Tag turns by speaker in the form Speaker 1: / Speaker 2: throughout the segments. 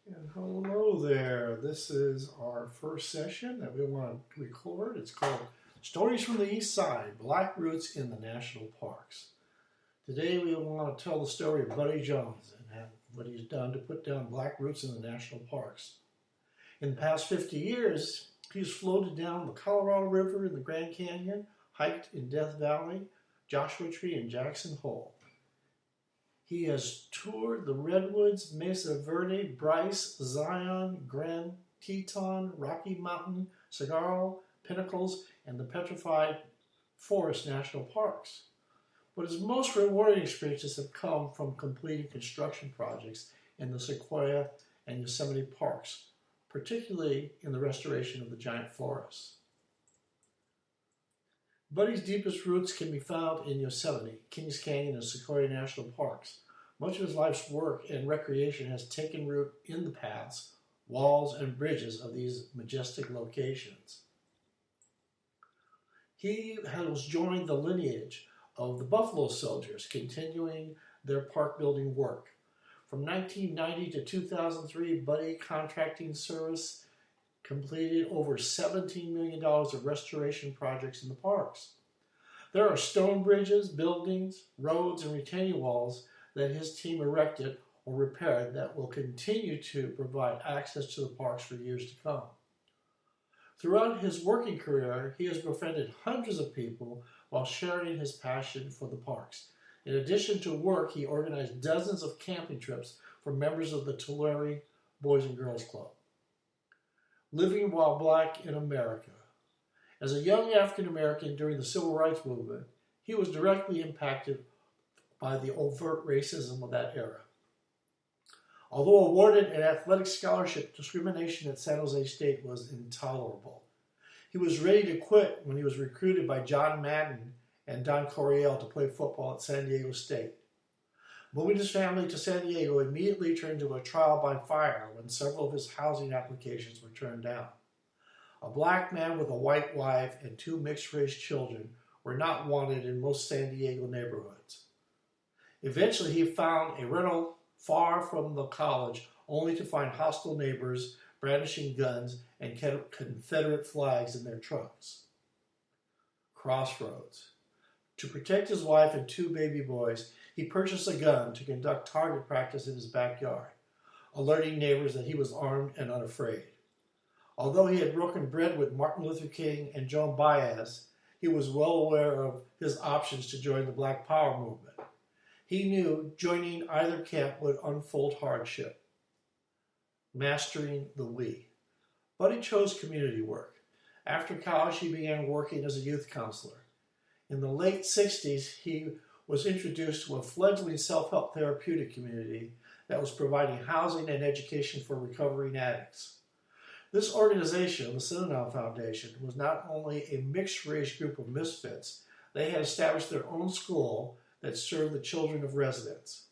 Speaker 1: And hello there. This is our first session that we want to record. It's called Stories from the Eastside, Black Roots in the National Parks. Today we want to tell the story of Buddy Jones and what he's done to put down black roots in the national parks. In the past 50 years, he's floated down the Colorado River in the Grand Canyon, hiked in Death Valley, Joshua Tree, and Jackson Hole. He has toured the Redwoods, Mesa Verde, Bryce, Zion, Grand Teton, Rocky Mountain, Saguaro, Pinnacles, and the Petrified Forest National Parks. But his most rewarding experiences have come from completing construction projects in the Sequoia and Yosemite parks, particularly in the restoration of the giant forests. Buddy's deepest roots can be found in Yosemite, Kings Canyon, and Sequoia National Parks. Much of his life's work and recreation has taken root in the paths, walls, and bridges of these majestic locations. He has joined the lineage of the Buffalo Soldiers, continuing their park building work. From 1990 to 2003, Buddy Contracting Service completed over $17 million of restoration projects in the parks. There are stone bridges, buildings, roads, and retaining walls that his team erected or repaired that will continue to provide access to the parks for years to come. Throughout his working career, he has befriended hundreds of people while sharing his passion for the parks. In addition to work, he organized dozens of camping trips for members of the Tulare Boys and Girls Club. Living while black in America. As a young African American during the Civil Rights Movement, he was directly impacted by the overt racism of that era. Although awarded an athletic scholarship, discrimination at San Jose State was intolerable. He was ready to quit when he was recruited by John Madden and Don Coryell to play football at San Diego State. Moving his family to San Diego immediately turned into a trial by fire when several of his housing applications were turned down. A black man with a white wife and two mixed-race children were not wanted in most San Diego neighborhoods. Eventually, he found a rental far from the college, only to find hostile neighbors brandishing guns and Confederate flags in their trucks. Crossroads. To protect his wife and two baby boys, he purchased a gun to conduct target practice in his backyard, alerting neighbors that he was armed and unafraid. Although he had broken bread with Martin Luther King and Joan Baez, he was well aware of his options to join the Black Power movement. He knew joining either camp would unfold hardship. Mastering the we. Buddy chose community work. After college, he began working as a youth counselor. In the late 60s, he was introduced to a fledgling self-help therapeutic community that was providing housing and education for recovering addicts. This organization, the Synanon Foundation, was not only a mixed-race group of misfits, they had established their own school that served the children of residents.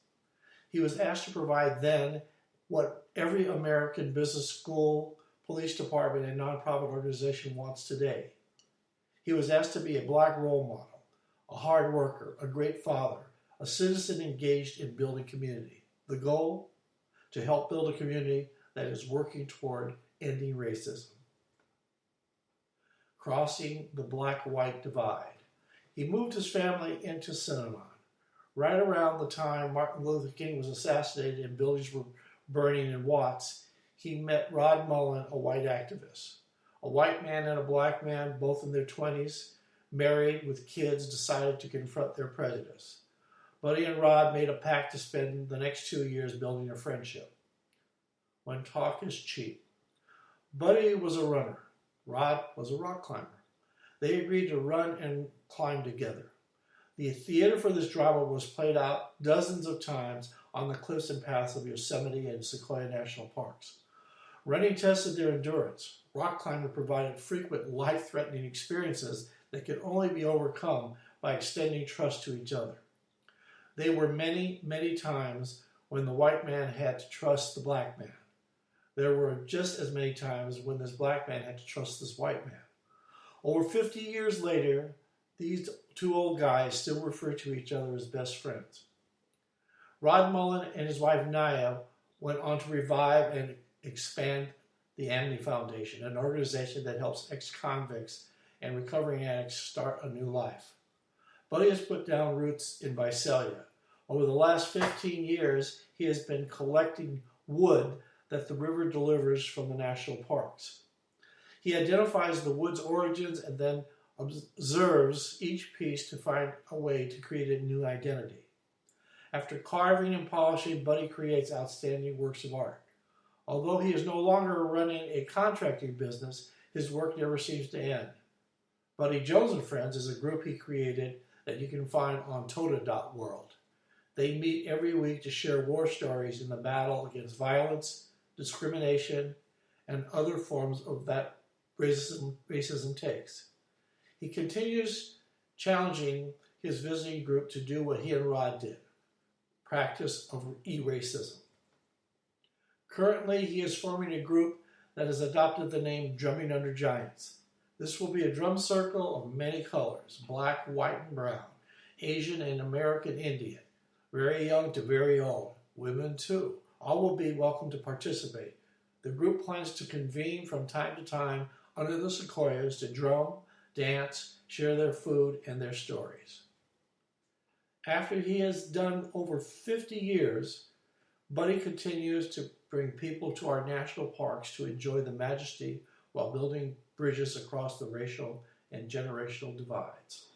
Speaker 1: He was asked to provide then what every American business school, police department, and nonprofit organization wants today. He was asked to be a black role model, a hard worker, a great father, a citizen engaged in building community. The goal? To help build a community that is working toward ending racism. Crossing the black-white divide. He moved his family into Synanon. Right around the time Martin Luther King was assassinated and buildings were burning in Watts, he met Rod Mullen, a white activist. A white man and a black man, both in their 20s, married with kids, decided to confront their prejudice. Buddy and Rod made a pact to spend the next 2 years building a friendship. When talk is cheap. Buddy was a runner. Rod was a rock climber. They agreed to run and climb together. The theater for this drama was played out dozens of times on the cliffs and paths of Yosemite and Sequoia National Parks. Running tested their endurance. Rock climbing provided frequent life-threatening experiences that could only be overcome by extending trust to each other. There were many, many times when the white man had to trust the black man. There were just as many times when this black man had to trust this white man. Over 50 years later, these two old guys still refer to each other as best friends. Rod Mullen and his wife Naya went on to revive and expand the Amnesty Foundation, an organization that helps ex-convicts and recovering addicts start a new life. Buddy has put down roots in Visalia. Over the last 15 years, he has been collecting wood that the river delivers from the national parks. He identifies the wood's origins and then observes each piece to find a way to create a new identity. After carving and polishing, Buddy creates outstanding works of art. Although he is no longer running a contracting business, his work never seems to end. Buddy Jones and Friends is a group he created that you can find on Toda.world. They meet every week to share war stories in the battle against violence, discrimination, and other forms of that racism takes. He continues challenging his visiting group to do what he and Rod did, practice of e-racism. Currently, he is forming a group that has adopted the name Drumming Under Giants. This will be a drum circle of many colors, black, white, and brown, Asian and American Indian, very young to very old, women too. All will be welcome to participate. The group plans to convene from time to time under the sequoias to drum, dance, share their food and their stories. After he has done over 50 years, Buddy continues to bring people to our national parks to enjoy the majesty while building bridges across the racial and generational divides.